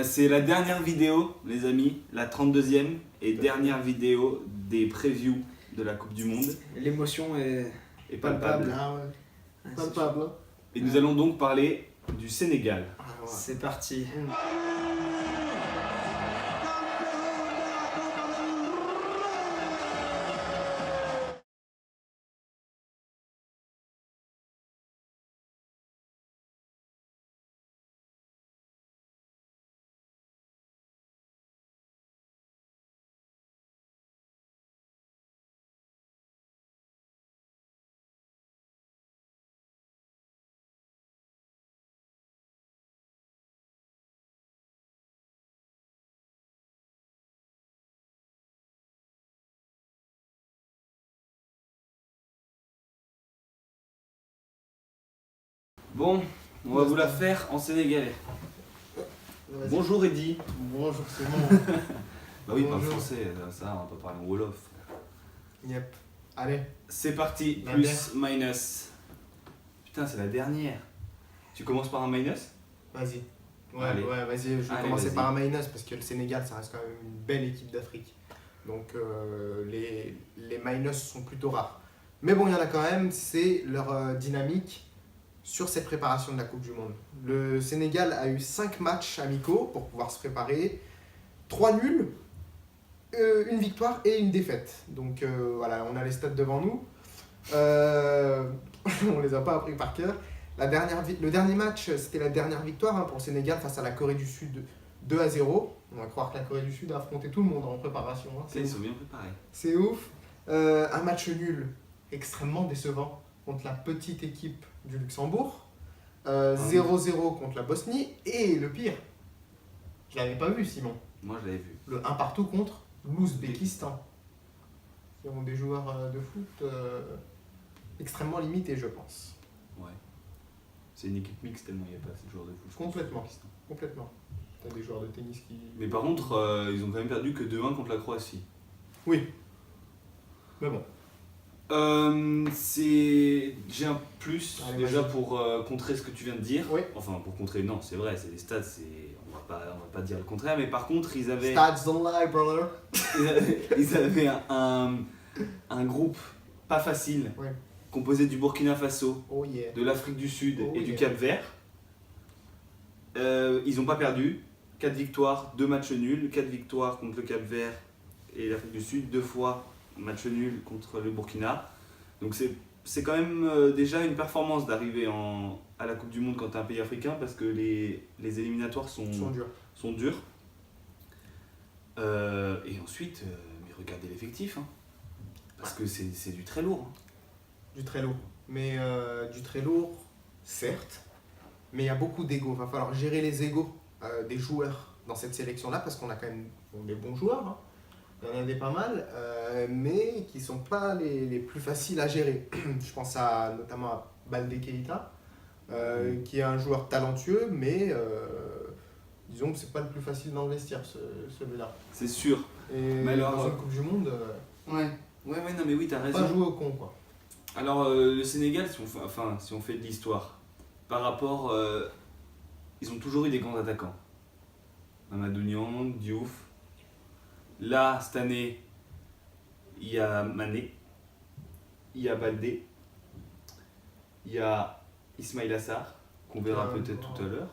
C'est la dernière vidéo, les amis, la 32e et dernière vidéo des previews de la Coupe du Monde. L'émotion est Et palpable. Ah ouais. c'est Palpable. Hein. Et nous allons donc parler du Sénégal. Ah ouais. C'est parti. Bon, on va vous la faire en sénégalais. Vas-y. Bonjour Eddy. Bonjour, c'est bon. Bah oui, pas Bonjour. français, ça, on peut parler en Wolof. Yep. Allez. C'est parti, La plus, minus. Putain, c'est la dernière. Tu commences par un minus? Vas-y. Ouais, Allez. ouais, vas-y. Je vais Allez, commencer vas-y. par un minus parce que le Sénégal, ça reste quand même une belle équipe d'Afrique. Donc les minus sont plutôt rares. Mais bon, il y en a quand même, c'est leur dynamique sur cette préparation de la Coupe du Monde. Le Sénégal a eu 5 matchs amicaux pour pouvoir se préparer, 3 nuls, une victoire et une défaite. Donc voilà, on a les stats devant nous. On les a pas appris par cœur. Le dernier match, c'était la dernière victoire pour le Sénégal face à la Corée du Sud 2-0. On va croire que la Corée du Sud a affronté tout le monde en préparation. Hein. Ils sont bien préparés. C'est ouf. Un match nul extrêmement décevant contre la petite équipe du Luxembourg. 0-0 contre la Bosnie. Et le pire, je l'avais pas vu, Simon. Moi, je l'avais vu. Le 1 partout contre l'Ouzbékistan. Qui ont des joueurs de foot extrêmement limités, je pense. Ouais. C'est une équipe mixte tellement il n'y a pas assez de joueurs de foot. je pense, Complètement. au Pakistan. Complètement. T'as des joueurs de tennis qui. Mais par contre, ils ont quand même perdu que 2-1 contre la Croatie. Oui. Mais bon. J'ai un plus Allez, déjà vas-y. pour contrer ce que tu viens de dire. Oui. Enfin, pour contrer, non, c'est vrai, c'est des stats, on va pas dire le contraire, mais par contre, ils avaient Stats don't lie, brother. ils avaient un groupe pas facile, Ouais. composé du Burkina Faso, Oh yeah. de l'Afrique du Sud Oh et du yeah. Cap-Vert. Ils n'ont pas perdu. 4 victoires, 2 matchs nuls. 4 victoires contre le Cap-Vert et l'Afrique du Sud. 2 fois match nul contre le Burkina. Donc c'est quand même déjà une performance d'arriver à la Coupe du Monde quand tu es un pays africain parce que les éliminatoires Ils sont durs. sont durs. Et ensuite, mais regardez l'effectif. Hein. Parce que c'est du très lourd. Hein. Du très lourd. Mais du très lourd, certes. Mais il y a beaucoup d'ego. Il va falloir gérer les égos des joueurs dans cette sélection-là parce qu'on a quand même des bons joueurs. Hein. Il y en a des pas mal, mais qui ne sont pas les plus faciles à gérer. Je pense notamment à Baldé Keita, qui est un joueur talentueux, mais disons que c'est pas le plus facile dans le vestiaire, celui-là. C'est sûr. Et Mais alors, dans une Coupe du Monde, Ouais, non mais oui, t'as raison. pas jouer au con, quoi. Alors le Sénégal, si on fait de l'histoire, par rapport, ils ont toujours eu des grands attaquants. Mamadou Niang, Diouf. Là, cette année, il y a Mané, il y a Baldé, il y a Ismaïla Sarr, qu'on verra peut-être tout à l'heure.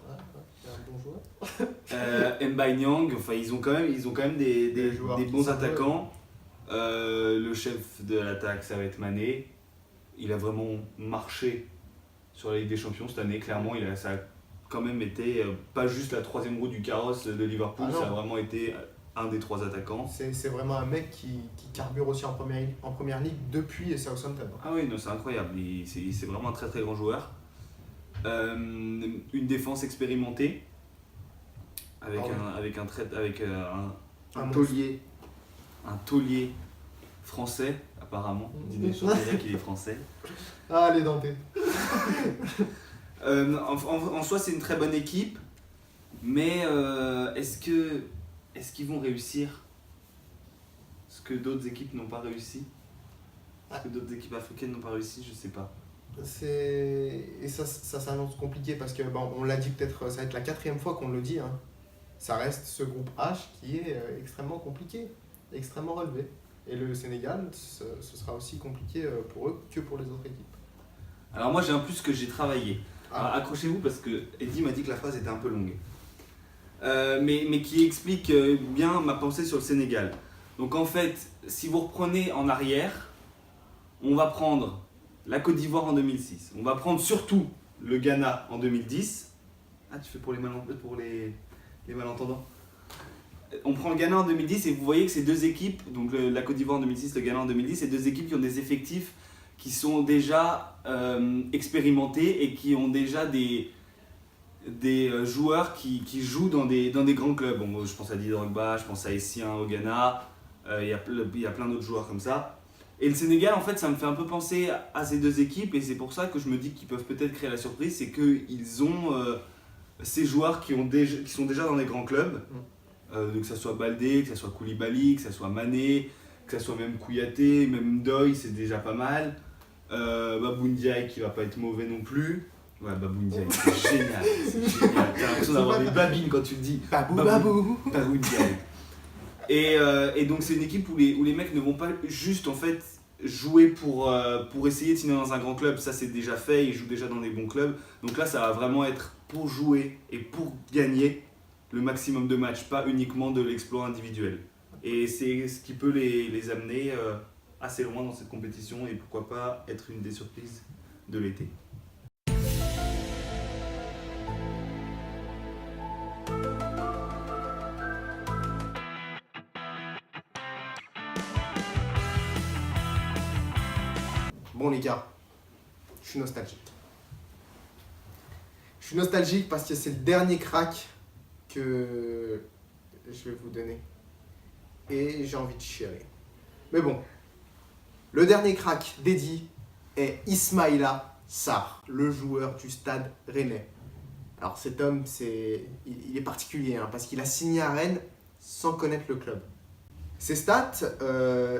C'est un bon joueur. Mbaye Niang, enfin ils ont quand même des joueurs des qui bons sont attaquants. Le chef de l'attaque, ça va être Mané. Il a vraiment marché sur la Ligue des Champions cette année, clairement. Ça a quand même été pas juste la troisième roue du carrosse de Liverpool, Ah non. ça a vraiment été un des 3 attaquants. C'est vraiment un mec qui carbure aussi en première ligue depuis Southampton. Ah oui, non, c'est incroyable. C'est vraiment un très très grand joueur. Une défense expérimentée avec Un un taulier français apparemment. Dîner sur qu'il est français. Ah, les dentés. En soi, c'est une très bonne équipe, mais est-ce qu'ils vont réussir ce que d'autres équipes n'ont pas réussi? Ce que d'autres équipes africaines n'ont pas réussi, je sais pas. Et ça s'annonce compliqué parce que, bon, on l'a dit peut-être, ça va être la 4e fois qu'on le dit. Hein. ça reste ce groupe H qui est extrêmement compliqué, extrêmement relevé. Et le Sénégal, ce sera aussi compliqué pour eux que pour les autres équipes. Alors moi j'ai un plus que j'ai travaillé. Alors, accrochez-vous parce que Eddie m'a dit que la phrase était un peu longue. Mais qui explique bien ma pensée sur le Sénégal. Donc en fait, si vous reprenez en arrière, on va prendre la Côte d'Ivoire en 2006. On va prendre surtout le Ghana en 2010. Ah, tu fais pour les malentendants. On prend le Ghana en 2010 et vous voyez que ces deux équipes, donc la Côte d'Ivoire en 2006, le Ghana en 2010, c'est deux équipes qui ont des effectifs qui sont déjà expérimentés et qui ont déjà des joueurs qui jouent dans des grands clubs. Bon, je pense à Didier Drogba, je pense à Essien au Ghana, il y a plein d'autres joueurs comme ça. Et le Sénégal, en fait, ça me fait un peu penser à ces deux équipes et c'est pour ça que je me dis qu'ils peuvent peut-être créer la surprise, c'est qu'ils ont ces joueurs qui sont déjà dans des grands clubs, que ça soit Baldé, que ça soit Koulibaly, que ça soit Mané, que ça soit même Kouyaté, même Ndoye, c'est déjà pas mal. Babou Ndiaye qui va pas être mauvais non plus. Ouais, Babou Ndiaye, c'est génial, c'est génial. T'as l'impression d'avoir des babines quand tu le dis. Babou Ndiaye. Et donc c'est une équipe où les mecs ne vont pas juste en fait jouer pour essayer de signer dans un grand club. Ça c'est déjà fait, ils jouent déjà dans des bons clubs. Donc là ça va vraiment être pour jouer et pour gagner le maximum de matchs, pas uniquement de l'exploit individuel. Et c'est ce qui peut les amener assez loin dans cette compétition et pourquoi pas être une des surprises de l'été. Bon les gars, je suis nostalgique. Je suis nostalgique parce que c'est le dernier crack que je vais vous donner. Et j'ai envie de chialer. Mais bon, le dernier crack dédié est Ismaïla Sarr, le joueur du Stade Rennais. Alors cet homme, il est particulier parce qu'il a signé à Rennes sans connaître le club. Ses stats,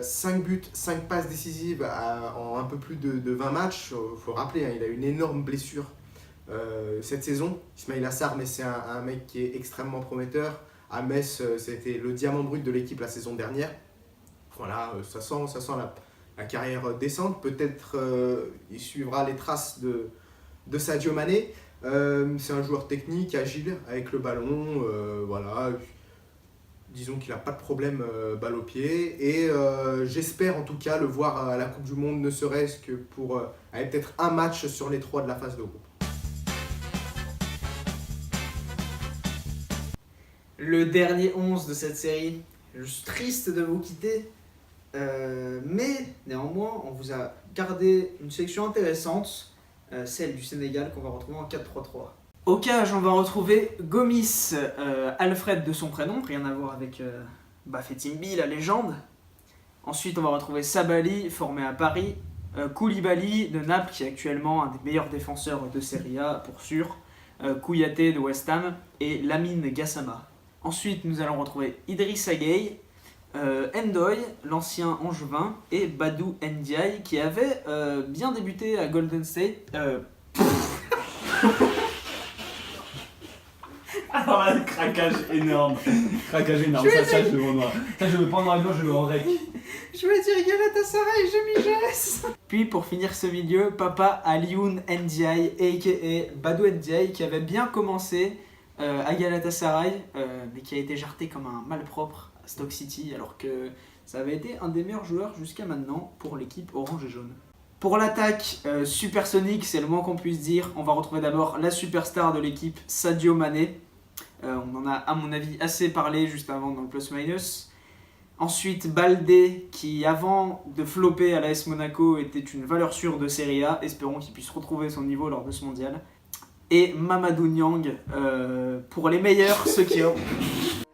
5 buts, 5 passes décisives en un peu plus de 20 matchs. Il faut rappeler, il a une énorme blessure cette saison. Ismaïla Sarr, mais c'est un mec qui est extrêmement prometteur. À Metz, c'était le diamant brut de l'équipe la saison dernière. Voilà, ça sent la carrière décente. Peut-être il suivra les traces de Sadio Mané. C'est un joueur technique, agile, avec le ballon. Voilà. Disons qu'il n'a pas de problème balle au pied. Et j'espère en tout cas le voir à la Coupe du Monde, ne serait-ce que pour aller peut-être un match sur les 3 de la phase de groupe. Le dernier 11 de cette série. Je suis triste de vous quitter. Mais néanmoins, on vous a gardé une sélection intéressante. Celle du Sénégal qu'on va retrouver en 4-3-3. Au cage, on va retrouver Gomis, Alfred de son prénom, rien à voir avec Bafétimbi, la légende. Ensuite, on va retrouver Sabali, formé à Paris. Koulibaly de Naples, qui est actuellement un des meilleurs défenseurs de Serie A, pour sûr. Kouyaté de West Ham et Lamine Gassama. Ensuite, nous allons retrouver Idrissa Gueye, Ndoye, l'ancien Angevin, et Badou Ndiaye, qui avait bien débuté à Golden State. Alors là, craquage énorme. Craquage énorme. Ça, je le vois noir. Ça, je le prends dans la blanche, je le rec. Je vais dire Galatasaray, je m'y jette. Puis pour finir ce milieu, Papa Alioune Ndiaye, a.k.a. Badou Ndiaye, qui avait bien commencé à Galatasaray, mais qui a été jarté comme un malpropre à Stoke City, alors que ça avait été un des meilleurs joueurs jusqu'à maintenant pour l'équipe orange et jaune. Pour l'attaque supersonique, c'est le moins qu'on puisse dire. On va retrouver d'abord la superstar de l'équipe, Sadio Mané. On en a à mon avis assez parlé juste avant dans le plus-minus. Ensuite Baldé, qui avant de flopper à l'AS Monaco était une valeur sûre de Serie A. Espérons qu'il puisse retrouver son niveau lors de ce mondial. Et Mamadou Niang, pour les meilleurs, ceux qui ont...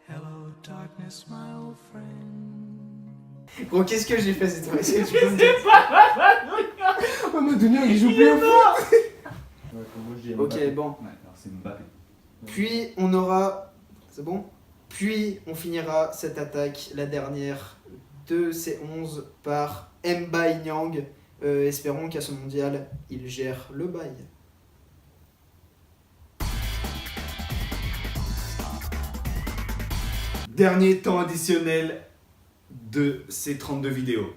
Hello darkness, my old friend. Gros, qu'est-ce que j'ai fait cette fois? Est-ce que tu peux me dire? Mamadou Niang, il joue plus au foot. Ok, bon. Ouais, alors c'est Mbappé. Puis on aura... C'est bon? Puis on finira cette attaque, la dernière de ces 11, par Mbaye Niang. Espérons qu'à ce mondial, il gère le bail. Dernier temps additionnel de ces 32 vidéos.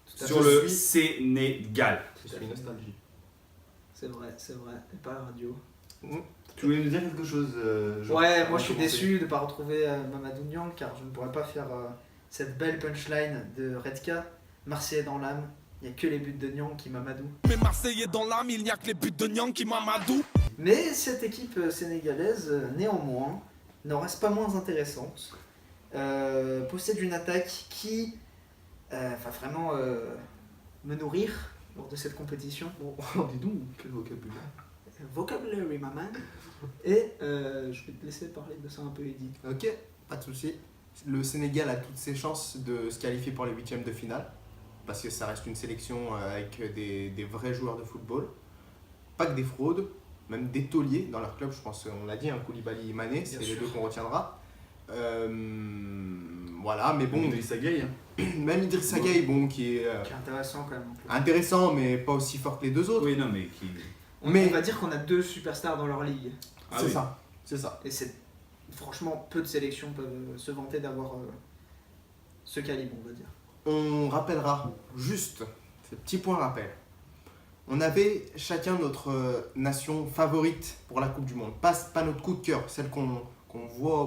Tout à Sur fait. le Sénégal. Je suis nostalgie. C'est vrai, et pas la radio. Tu voulais nous dire quelque chose Jean, Ouais, avant moi de je suis commencer déçu de ne pas retrouver Mamadou Niang car je ne pourrais pas faire cette belle punchline de Redka. Marseillais dans l'âme, il n'y a que les buts de Niang qui m'amadouent. Mais Marseillais dans l'âme, il n'y a que les buts de Niang qui m'amadou. Mais cette équipe sénégalaise, néanmoins, n'en reste pas moins intéressante. Possède une attaque qui va vraiment me nourrir lors de cette compétition. Dis donc, quel vocabulaire. Vocabulary, ma man. Et je vais te laisser parler de ça un peu, Eddy. Ok, pas de souci. Le Sénégal a toutes ses chances de se qualifier pour les huitièmes de finale. Parce que ça reste une sélection avec des vrais joueurs de football. Pas que des fraudes, même des tauliers dans leur club. Je pense, on l'a dit, Koulibaly et Mané, c'est les sûr. deux qu'on retiendra. Voilà, mais bon, Idrissa Gueye, hein. même Idrissa Gueye, bon, qui est Qui est intéressant quand même. intéressant, mais pas aussi fort que les deux autres. Oui, non, mais qui. On va dire qu'on a 2 superstars dans leur ligue. Ah c'est oui. ça, c'est ça. Et c'est franchement peu de sélections peuvent se vanter d'avoir ce calibre, on va dire. On rappellera juste, ce petit point rappel. On avait chacun notre nation favorite pour la Coupe du Monde. Pas notre coup de cœur, celle qu'on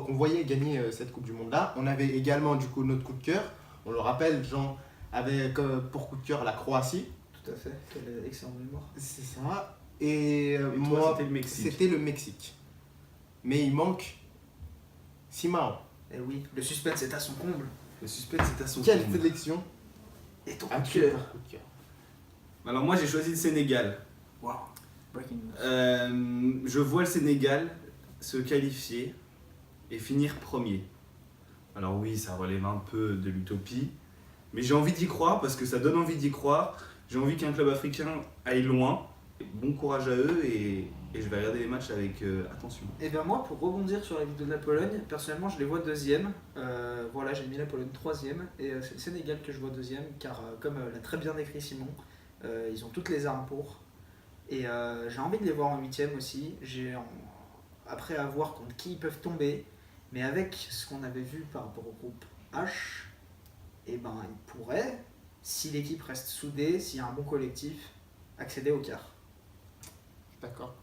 voyait gagner cette Coupe du Monde-là. On avait également du coup notre coup de cœur. On le rappelle, Jean avait pour coup de cœur la Croatie. Tout à fait, quelle excellente mémoire. C'est ça. Et, toi, moi, c'était le Mexique. c'était le Mexique. Mais il manque Simao. Et oui, le suspense est à son comble. Le suspense est à son Quelle comble. sélection Et ton a coup de tué cœur. par coup de cœur? Alors, moi, j'ai choisi le Sénégal. Wow. Breaking news. Je vois le Sénégal se qualifier et finir premier. Alors oui, ça relève un peu de l'utopie, mais j'ai envie d'y croire parce que ça donne envie d'y croire. J'ai envie qu'un club africain aille loin. Bon courage à eux et je vais regarder les matchs avec attention. Et bien moi, pour rebondir sur la vidéo de la Pologne, personnellement je les vois deuxième. Voilà, j'ai mis la Pologne troisième et c'est le Sénégal que je vois deuxième car comme l'a très bien décrit Simon, ils ont toutes les armes pour. Et j'ai envie de les voir en huitième aussi. Après à voir contre qui ils peuvent tomber, mais avec ce qu'on avait vu par rapport au groupe H, et ben ils pourraient, si l'équipe reste soudée, s'il y a un bon collectif, accéder au quart. D'accord.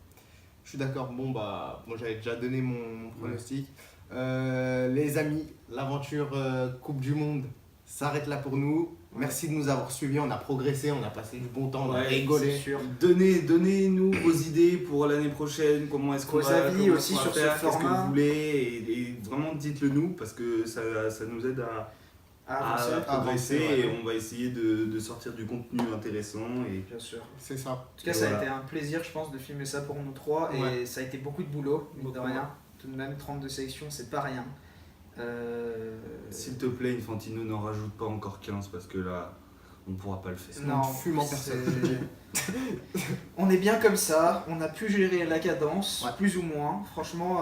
Je suis d'accord. Bon, bah, moi j'avais déjà donné mon pronostic. Les amis, l'aventure Coupe du Monde s'arrête là pour nous. Merci de nous avoir suivis. On a progressé, on a passé du bon temps, on a Ouais, rigolé. C'est sûr. Donnez-nous vos idées pour l'année prochaine, comment est-ce qu'on Vos va, avis comment aussi est-ce qu'on va sur ce faire, qu'est-ce que format. vous voulez et vraiment dites-le nous parce que ça nous aide à Avancer. progresser avancer, et ouais. on va essayer de sortir du contenu intéressant et Bien sûr. C'est ça. En tout cas, Et ça a voilà. été un plaisir, je pense, de filmer ça pour nous trois. Et Ouais. ça a été beaucoup de boulot, mine de Beaucoup, rien. Tout de même, 32 sélections, c'est pas rien. s'il te plaît Infantino n'en rajoute pas encore 15 parce que là on pourra pas le faire. Non, fume en personne. On est bien comme ça, on a pu gérer la cadence, Ouais. plus ou moins, franchement.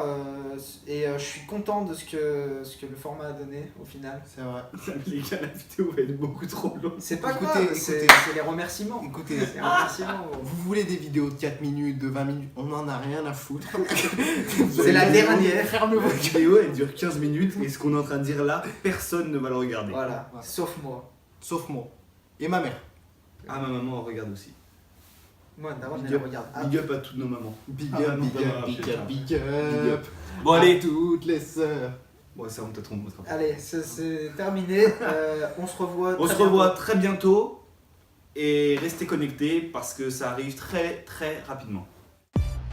Et je suis content de ce que le format a donné au final. C'est vrai. Les gars, la vidéo va être beaucoup trop longue. C'est pas Écoutez, grave, c'est écoutez. les remerciements. Écoutez, C'est les remerciements. vous voulez des vidéos de 4 minutes, de 20 minutes, on en a rien à foutre. C'est la dernière. La vidéo elle dure 15 minutes et ce qu'on est en train de dire là, personne ne va le regarder. Voilà, Ouais. sauf moi. Sauf moi. Et ma mère. Ah, ma maman elle regarde aussi. Moi, d'abord, Big je up. regarde. Big up à toutes nos mamans. Big Ah, up, non, big pas up, mal, big putain. up, big Big up. up. Bon À allez. toutes les sœurs. Bon ça on te trompe. Allez, c'est terminé. On se revoit. On très se revoit bientôt. très bientôt et restez connectés parce que ça arrive très très rapidement.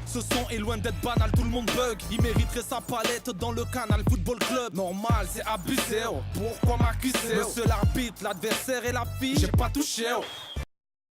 Ce son est loin d'être banal, tout le monde bug. Il mériterait sa palette dans le Canal Football Club. Normal, c'est abusé, oh. Pourquoi m'accuser? Monsieur l'arbitre, l'adversaire et la fille, j'ai pas touché, oh.